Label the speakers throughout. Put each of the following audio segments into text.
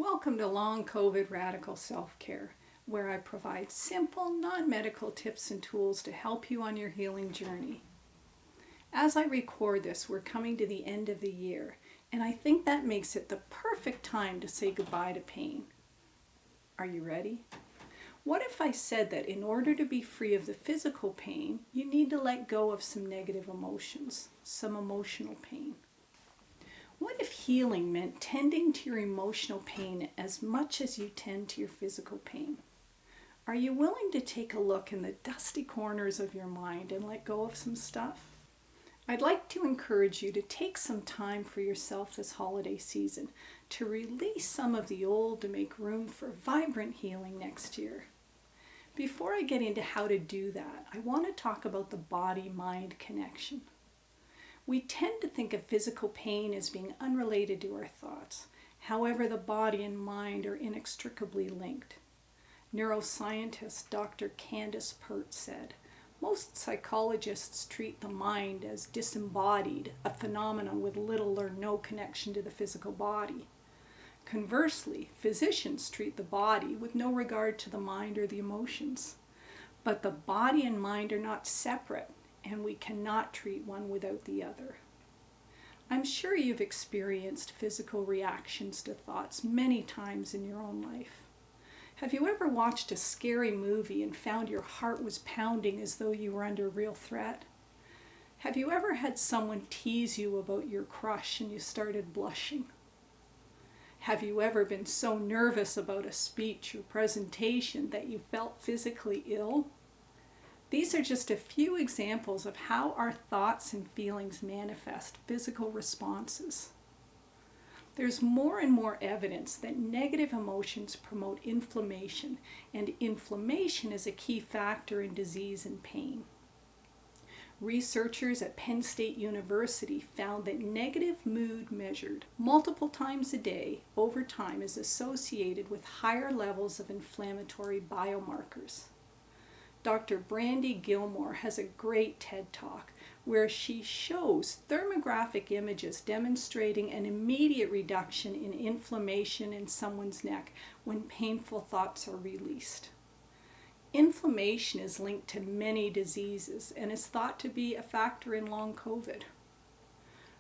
Speaker 1: Welcome to Long COVID Radical Self-Care, where I provide simple, non-medical tips and tools to help you on your healing journey. As I record this, we're coming to the end of the year, and I think that makes it the perfect time to say goodbye to pain. Are you ready? What if I said that in order to be free of the physical pain, you need to let go of some negative emotions, some emotional pain? What if healing meant tending to your emotional pain as much as you tend to your physical pain? Are you willing to take a look in the dusty corners of your mind and let go of some stuff? I'd like to encourage you to take some time for yourself this holiday season to release some of the old to make room for vibrant healing next year. Before I get into how to do that, I want to talk about the body-mind connection. We tend to think of physical pain as being unrelated to our thoughts. However, the body and mind are inextricably linked. Neuroscientist Dr. Candace Pert said, "Most psychologists treat the mind as disembodied, a phenomenon with little or no connection to the physical body. Conversely, physicians treat the body with no regard to the mind or the emotions. But the body and mind are not separate, and we cannot treat one without the other." I'm sure you've experienced physical reactions to thoughts many times in your own life. Have you ever watched a scary movie and found your heart was pounding as though you were under real threat? Have you ever had someone tease you about your crush and you started blushing? Have you ever been so nervous about a speech or presentation that you felt physically ill? These are just a few examples of how our thoughts and feelings manifest physical responses. There's more and more evidence that negative emotions promote inflammation, and inflammation is a key factor in disease and pain. Researchers at Penn State University found that negative mood measured multiple times a day over time is associated with higher levels of inflammatory biomarkers. Dr. Brandy Gilmore has a great TED Talk where she shows thermographic images demonstrating an immediate reduction in inflammation in someone's neck when painful thoughts are released. Inflammation is linked to many diseases and is thought to be a factor in long COVID.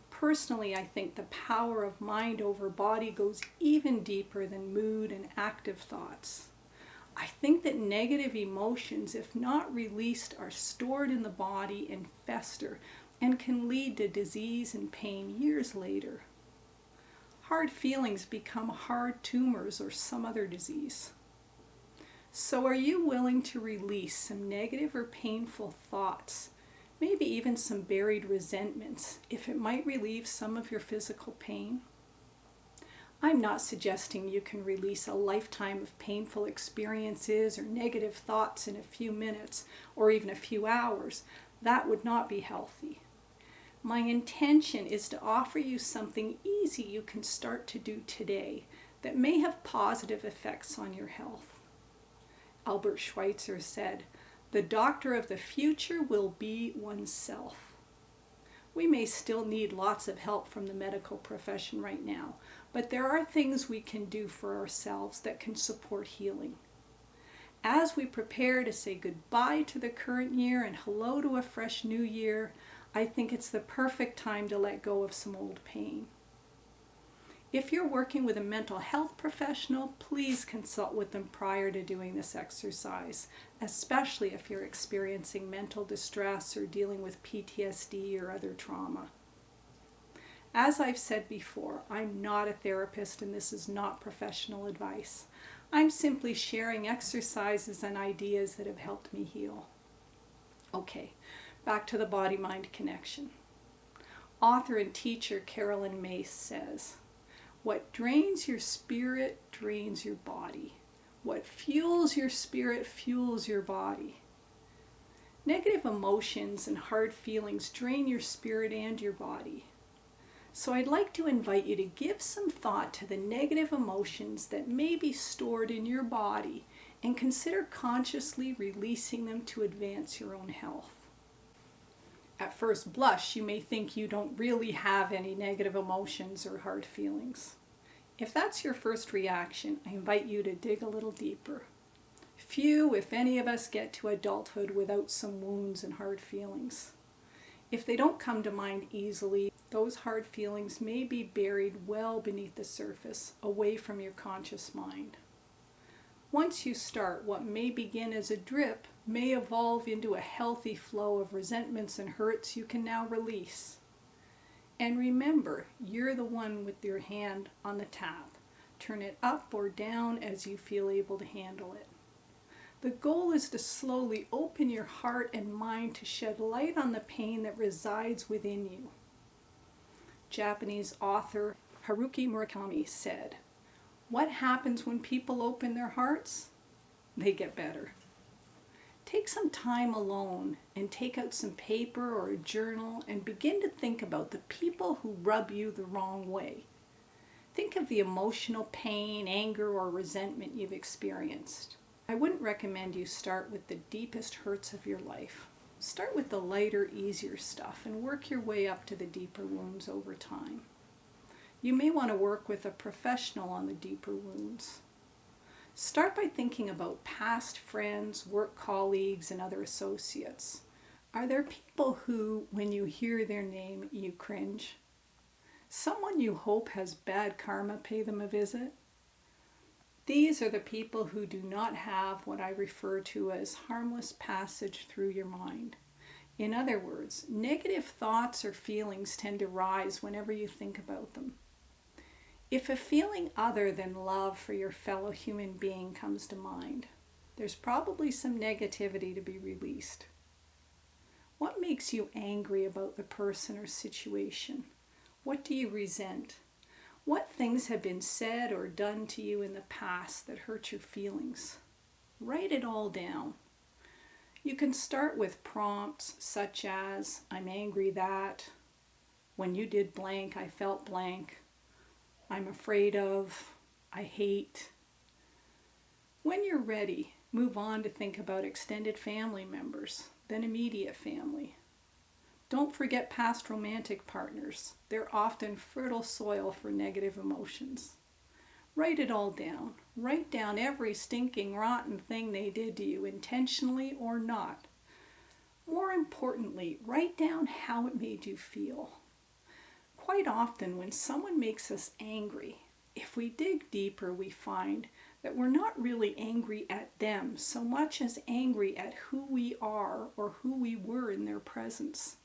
Speaker 1: Personally, I think the power of mind over body goes even deeper than mood and active thoughts. I think that negative emotions, if not released, are stored in the body and fester and can lead to disease and pain years later. Hard feelings become hard tumors or some other disease. So are you willing to release some negative or painful thoughts, maybe even some buried resentments, if it might relieve some of your physical pain? I'm not suggesting you can release a lifetime of painful experiences or negative thoughts in a few minutes or even a few hours. That would not be healthy. My intention is to offer you something easy you can start to do today that may have positive effects on your health. Albert Schweitzer said, "The doctor of the future will be oneself." We may still need lots of help from the medical profession right now, but there are things we can do for ourselves that can support healing. As we prepare to say goodbye to the current year and hello to a fresh new year, I think it's the perfect time to let go of some old pain. If you're working with a mental health professional, please consult with them prior to doing this exercise, especially if you're experiencing mental distress or dealing with PTSD or other trauma. As I've said before, I'm not a therapist and this is not professional advice. I'm simply sharing exercises and ideas that have helped me heal. Okay, back to the body-mind connection. Author and teacher Carolyn Mace says, "What drains your spirit drains your body. What fuels your spirit fuels your body." Negative emotions and hard feelings drain your spirit and your body. So I'd like to invite you to give some thought to the negative emotions that may be stored in your body and consider consciously releasing them to advance your own health. At first blush, you may think you don't really have any negative emotions or hard feelings. If that's your first reaction, I invite you to dig a little deeper. Few, if any of us, get to adulthood without some wounds and hard feelings. If they don't come to mind easily, those hard feelings may be buried well beneath the surface, away from your conscious mind. Once you start, what may begin as a drip may evolve into a healthy flow of resentments and hurts you can now release. And remember, you're the one with your hand on the tap. Turn it up or down as you feel able to handle it. The goal is to slowly open your heart and mind to shed light on the pain that resides within you. Japanese author Haruki Murakami said, "What happens when people open their hearts? They get better." Take some time alone and take out some paper or a journal and begin to think about the people who rub you the wrong way. Think of the emotional pain, anger, or resentment you've experienced. I wouldn't recommend you start with the deepest hurts of your life. Start with the lighter, easier stuff and work your way up to the deeper wounds over time. You may want to work with a professional on the deeper wounds. Start by thinking about past friends, work colleagues, and other associates. Are there people who, when you hear their name, you cringe? Someone you hope has bad karma pay them a visit? These are the people who do not have what I refer to as harmless passage through your mind. In other words, negative thoughts or feelings tend to rise whenever you think about them. If a feeling other than love for your fellow human being comes to mind, there's probably some negativity to be released. What makes you angry about the person or situation? What do you resent? What things have been said or done to you in the past that hurt your feelings? Write it all down. You can start with prompts such as, "I'm angry that," "When you did blank, I felt blank," "I'm afraid of," "I hate." When you're ready, move on to think about extended family members, then immediate family. Don't forget past romantic partners. They're often fertile soil for negative emotions. Write it all down. Write down every stinking, rotten thing they did to you, intentionally or not. More importantly, write down how it made you feel. Quite often, when someone makes us angry, if we dig deeper, we find that we're not really angry at them so much as angry at who we are or who we were in their presence.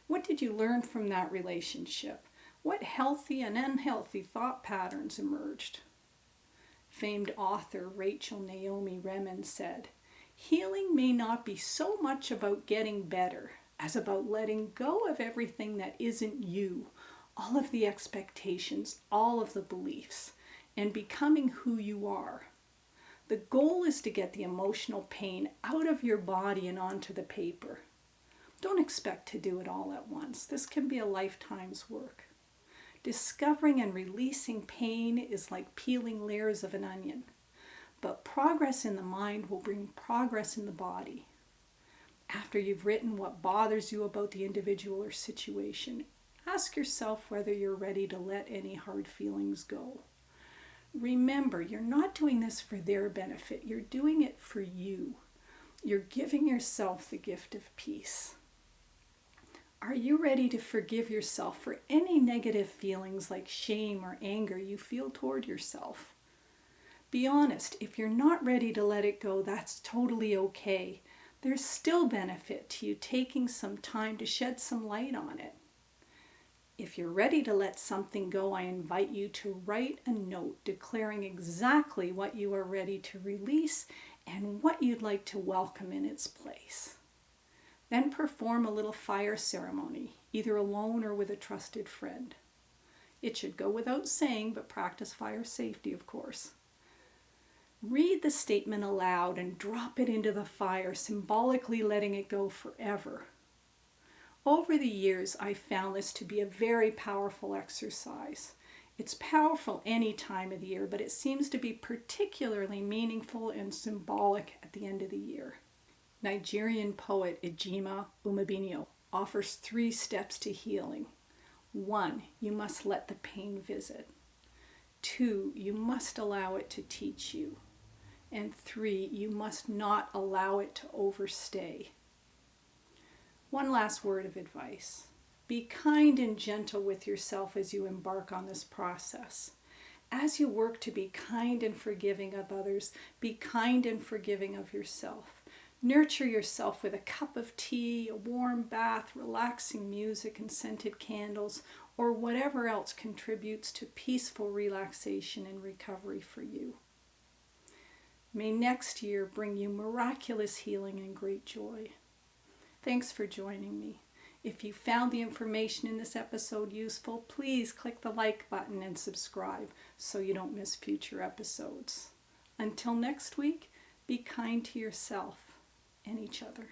Speaker 1: What did you learn from that relationship? What healthy and unhealthy thought patterns emerged? Famed author Rachel Naomi Remen said, "Healing may not be so much about getting better as about letting go of everything that isn't you, all of the expectations, all of the beliefs, and becoming who you are." The goal is to get the emotional pain out of your body and onto the paper. Don't expect to do it all at once. This can be a lifetime's work. Discovering and releasing pain is like peeling layers of an onion, but progress in the mind will bring progress in the body. After you've written what bothers you about the individual or situation, ask yourself whether you're ready to let any hard feelings go. Remember, you're not doing this for their benefit. You're doing it for you. You're giving yourself the gift of peace. Are you ready to forgive yourself for any negative feelings like shame or anger you feel toward yourself? Be honest, if you're not ready to let it go, that's totally okay. There's still benefit to you taking some time to shed some light on it. If you're ready to let something go, I invite you to write a note declaring exactly what you are ready to release and what you'd like to welcome in its place. Then perform a little fire ceremony, either alone or with a trusted friend. It should go without saying, but practice fire safety, of course. Read the statement aloud and drop it into the fire, symbolically letting it go forever. Over the years, I found this to be a very powerful exercise. It's powerful any time of the year, but it seems to be particularly meaningful and symbolic at the end of the year. Nigerian poet Ejima Umabinyo offers 3 steps to healing. 1, you must let the pain visit. 2, you must allow it to teach you. And 3, you must not allow it to overstay. One last word of advice. Be kind and gentle with yourself as you embark on this process. As you work to be kind and forgiving of others, be kind and forgiving of yourself. Nurture yourself with a cup of tea, a warm bath, relaxing music, and scented candles, or whatever else contributes to peaceful relaxation and recovery for you. May next year bring you miraculous healing and great joy. Thanks for joining me. If you found the information in this episode useful, please click the like button and subscribe so you don't miss future episodes. Until next week, be kind to yourself and each other.